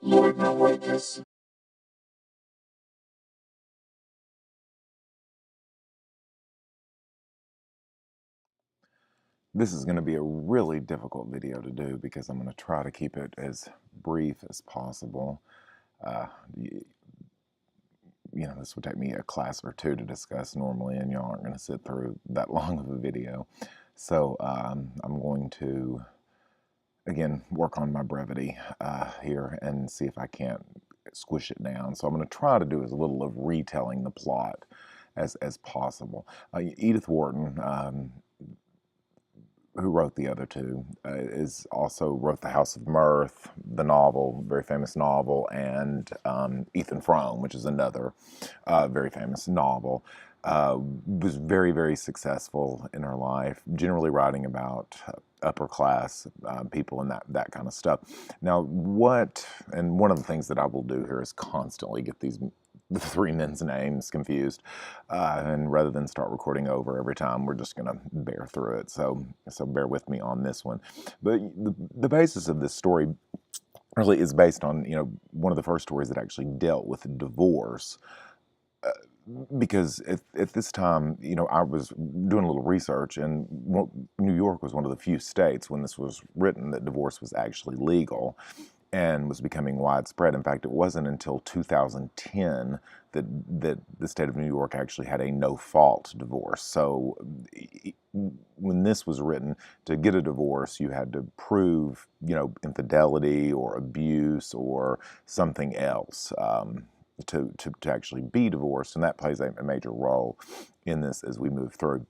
Loibner-Waitkus. This is going to be a really difficult video to do because I'm going to try to keep it as brief as possible. Uh, you, this would take me a class or two to discuss normally, and y'all aren't going to sit through that long of a video. So I'm going to, again, work on my brevity here and see if I can't squish it down. So I'm going to try to do as little of retelling the plot as possible. Edith Wharton, who wrote the other two, is also wrote The House of Mirth, the novel, very famous novel, and Ethan Frome, which is another very famous novel. Was very, very successful in her life, generally writing about upper class people and that kind of stuff. Now, one of the things that I will do here is constantly get the three men's names confused, and rather than start recording over every time, we're just going to bear through it. So bear with me on this one. But the basis of this story really is based on one of the first stories that actually dealt with divorce. Because at this time, I was doing a little research, and New York was one of the few states when this was written that divorce was actually legal and was becoming widespread. In fact, it wasn't until 2010 that the state of New York actually had a no-fault divorce. So when this was written, to get a divorce, you had to prove, infidelity or abuse or something else. To actually be divorced, and that plays a major role in this as we move through.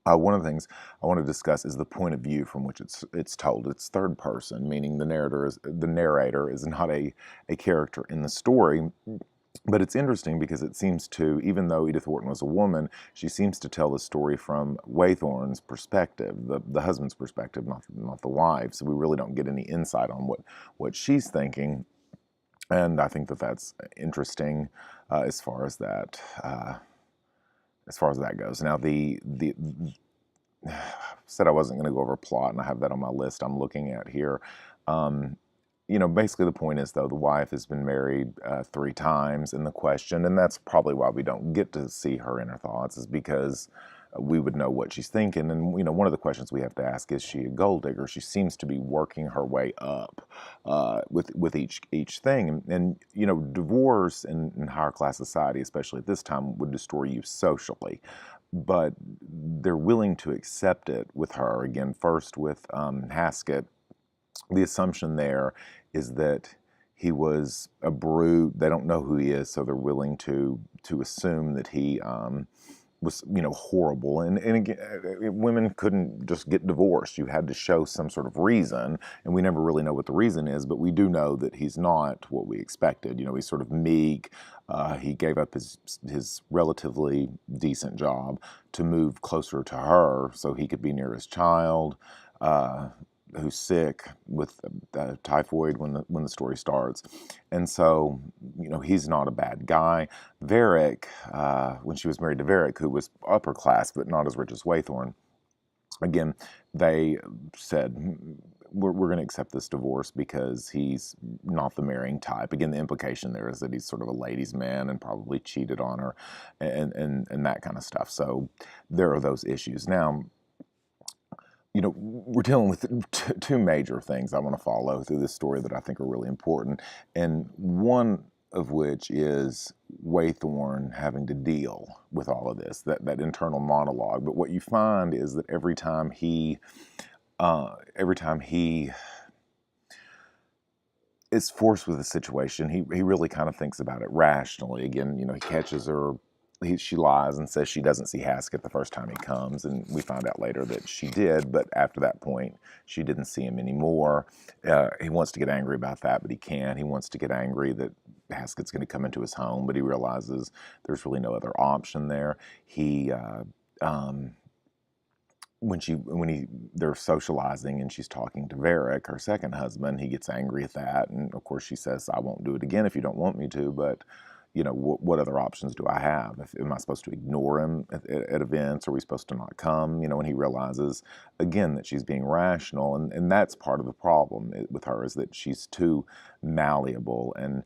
One of the things I want to discuss is the point of view from which it's told. It's third person, meaning the narrator is not a character in the story. But it's interesting because it seems to, even though Edith Wharton was a woman, she seems to tell the story from Waythorn's perspective, the husband's perspective, not the wife. So we really don't get any insight on what she's thinking. And I think that's interesting as far as that goes. Now, the said I wasn't going to go over plot, and I have that on my list I'm looking at here. Basically the point is, though, the wife has been married 3 times in the question, and that's probably why we don't get to see her inner thoughts, is because we would know what she's thinking. And one of the questions we have to ask, is she a gold digger? She seems to be working her way up with each thing. And divorce in higher class society, especially at this time, would destroy you socially. But they're willing to accept it with her. Again, first with Haskett, the assumption there is that he was a brute. They don't know who he is, so they're willing to assume that he was horrible. And again, women couldn't just get divorced. You had to show some sort of reason, and we never really know what the reason is, but we do know that he's not what we expected. He's sort of meek. He gave up his relatively decent job to move closer to her so he could be near his child, who's sick with typhoid when the story starts. And so, he's not a bad guy. Varick, when she was married to Varick, who was upper class but not as rich as Waythorn, again, they said, we're going to accept this divorce because he's not the marrying type. Again, the implication there is that he's sort of a ladies' man and probably cheated on her and that kind of stuff. So there are those issues. Now, we're dealing with two major things I want to follow through this story that I think are really important, and one of which is Waythorn having to deal with all of this, that internal monologue. But what you find is that every time he is forced with a situation, he really kind of thinks about it rationally. Again, he catches her. She lies and says she doesn't see Haskett the first time he comes, and we find out later that she did, but after that point, she didn't see him anymore. He wants to get angry about that, but he can't. He wants to get angry that Haskett's going to come into his home, but he realizes there's really no other option there. They're socializing and she's talking to Varick, her second husband, he gets angry at that, and of course she says, I won't do it again if you don't want me to, but what other options do I have? Am I supposed to ignore him at events? Are we supposed to not come? And he realizes, again, that she's being rational. And that's part of the problem with her, is that she's too malleable and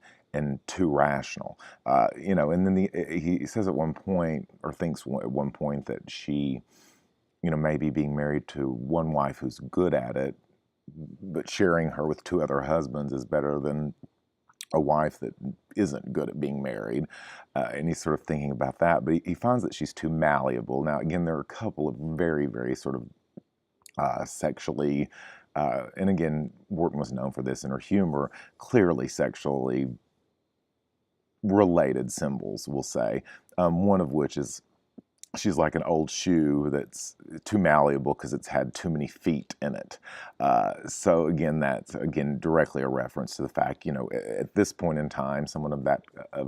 too rational. And then he says at one point, or thinks at one point, that she, maybe being married to one wife who's good at it, but sharing her with two other husbands is better than a wife that isn't good at being married. And he's sort of thinking about that, but he finds that she's too malleable. Now, again, there are a couple of very, very sort of sexually, and again, Wharton was known for this in her humor, clearly sexually related symbols, we'll say. One of which is, she's like an old shoe that's too malleable because it's had too many feet in it. So again, that's directly a reference to the fact, at this point in time, someone of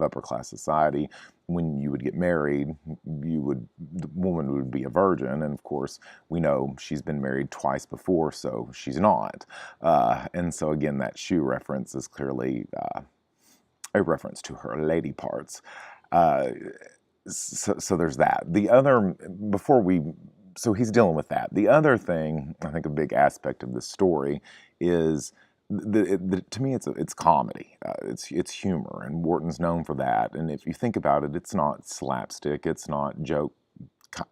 upper class society, when you would get married, the woman would be a virgin, and of course we know she's been married twice before, so she's not. And so again, that shoe reference is clearly a reference to her lady parts. So there's that. The other, so he's dealing with that. The other thing, I think a big aspect of this story is, to me, it's comedy. It's humor, and Wharton's known for that. And if you think about it, it's not slapstick, it's not joke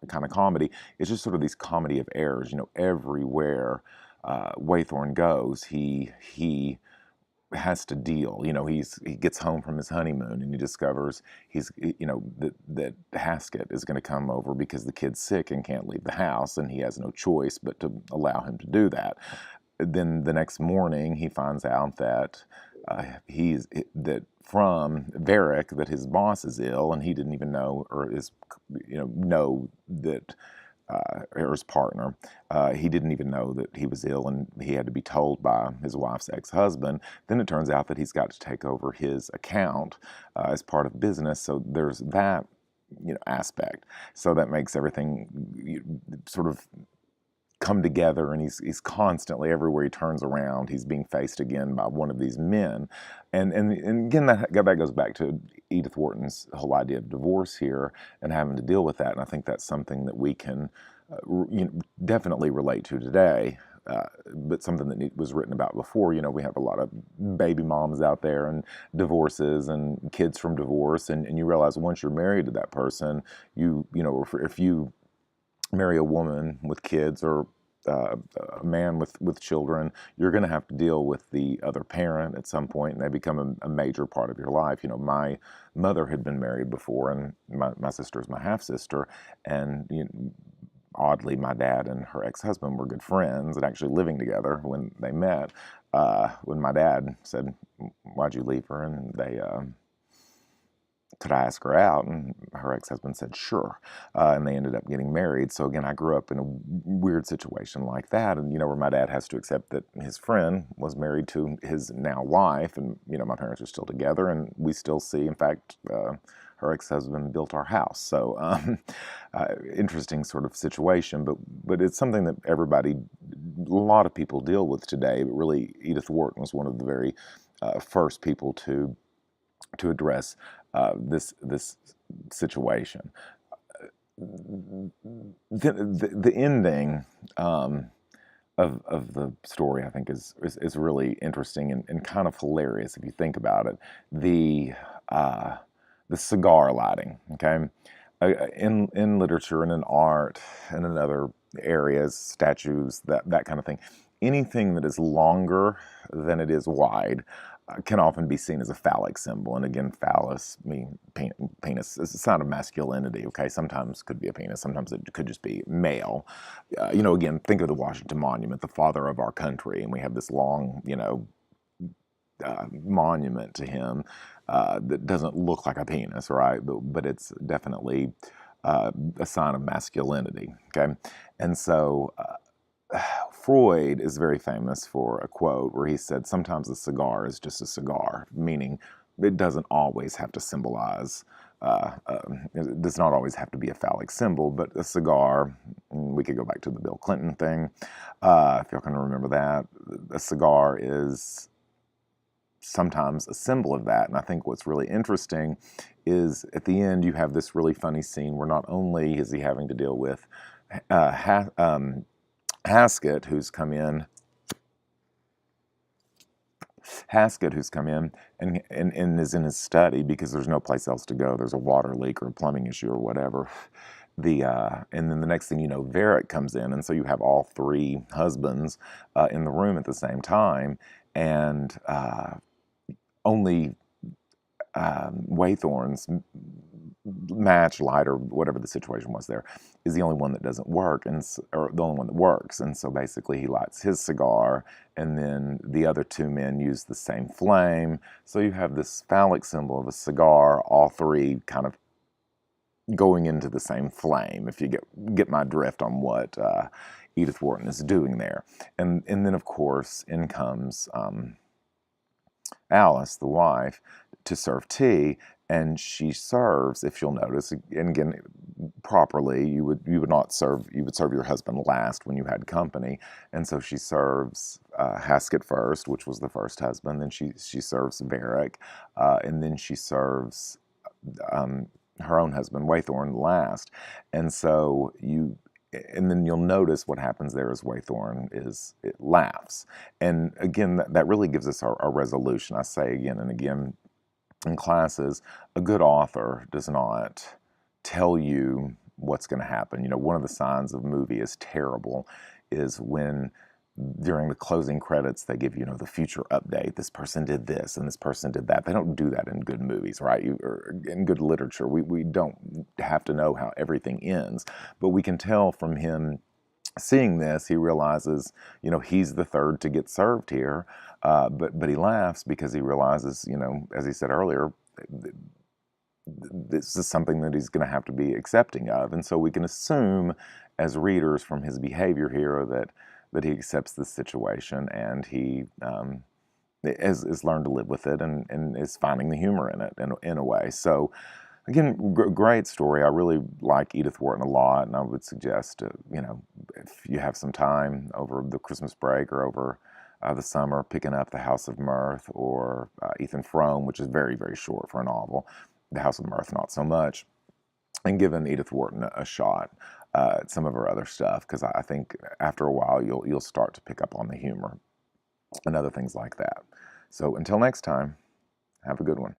kind of comedy. It's just sort of these comedy of errors. Everywhere Waythorn goes, he has to deal. He gets home from his honeymoon and he discovers that Haskett is going to come over because the kid's sick and can't leave the house, and he has no choice but to allow him to do that. Then the next morning he finds out that from Varick that his boss is ill, and he didn't even know, or know that. Or his partner, he didn't even know that he was ill, and he had to be told by his wife's ex-husband. Then it turns out that he's got to take over his account as part of business, so there's that aspect. So that makes everything sort of come together, and he's constantly, everywhere he turns around, he's being faced again by one of these men. And again, that goes back to Edith Wharton's whole idea of divorce here and having to deal with that. And I think that's something that we can definitely relate to today, but something that was written about before. We have a lot of baby moms out there and divorces and kids from divorce, and you realize once you're married to that person, if you marry a woman with kids, or a man with children, you're going to have to deal with the other parent at some point, and they become a major part of your life. My mother had been married before, and my sister is my half-sister, and oddly, my dad and her ex-husband were good friends and actually living together when they met. When my dad said, "Why'd you leave her?" and they could I ask her out? And her ex-husband said, sure. And they ended up getting married. So again, I grew up in a weird situation like that. And, where my dad has to accept that his friend was married to his now wife. And, my parents are still together, and we still see, in fact, her ex-husband built our house. So interesting sort of situation, but it's something that a lot of people deal with today. But really, Edith Wharton was one of the very first people to address this situation. The ending of the story, I think, is really interesting and kind of hilarious if you think about it. The cigar lighting, okay, in literature and in art and in other areas, statues, that kind of thing. Anything that is longer than it is wide can often be seen as a phallic symbol. And again, phallus, penis, is a sign of masculinity, okay? Sometimes it could be a penis, sometimes it could just be male. Again, think of the Washington Monument, the father of our country, and we have this long, monument to him that doesn't look like a penis, right? But it's definitely a sign of masculinity, okay? And so Freud is very famous for a quote where he said, sometimes a cigar is just a cigar, meaning it doesn't always have to symbolize, it does not always have to be a phallic symbol, but a cigar, we could go back to the Bill Clinton thing, if y'all can remember that, a cigar is sometimes a symbol of that. And I think what's really interesting is at the end you have this really funny scene where not only is he having to deal with Haskett, who's come in. And is in his study because there's no place else to go. There's a water leak or a plumbing issue or whatever. And then the next thing you know, Varick comes in, and so you have all three husbands in the room at the same time, and only Waythorn's match, light, or whatever the situation was there, is the only one that doesn't work, or the only one that works. And so basically he lights his cigar, and then the other two men use the same flame. So you have this phallic symbol of a cigar, all three kind of going into the same flame, if you get my drift on what Edith Wharton is doing there. And then, of course, in comes Alice, the wife, to serve tea, and she serves, if you'll notice, and again, properly, you would serve your husband last when you had company, and so she serves Haskett first, which was the first husband, then she serves Varick, and then she serves her own husband, Waythorn, last. And so and then you'll notice what happens there is Waythorn it laughs. And again, that really gives us our resolution. I say again and again in classes, a good author does not tell you what's going to happen. One of the signs of a movie is terrible is when during the closing credits, they give, the future update. This person did this and this person did that. They don't do that in good movies, right? Or in good literature. We don't have to know how everything ends. But we can tell from him seeing this, he realizes, he's the third to get served here. But he laughs because he realizes, as he said earlier, this is something that he's going to have to be accepting of. And so we can assume as readers from his behavior here that he accepts this situation, and he has learned to live with it, and is finding the humor in it in a way. So again, great story. I really like Edith Wharton a lot, and I would suggest, if you have some time over the Christmas break or over the summer, picking up The House of Mirth or Ethan Frome, which is very, very short for a novel. The House of Mirth, not so much. And giving Edith Wharton a shot at some of her other stuff, because I think after a while you'll start to pick up on the humor and other things like that. So until next time, have a good one.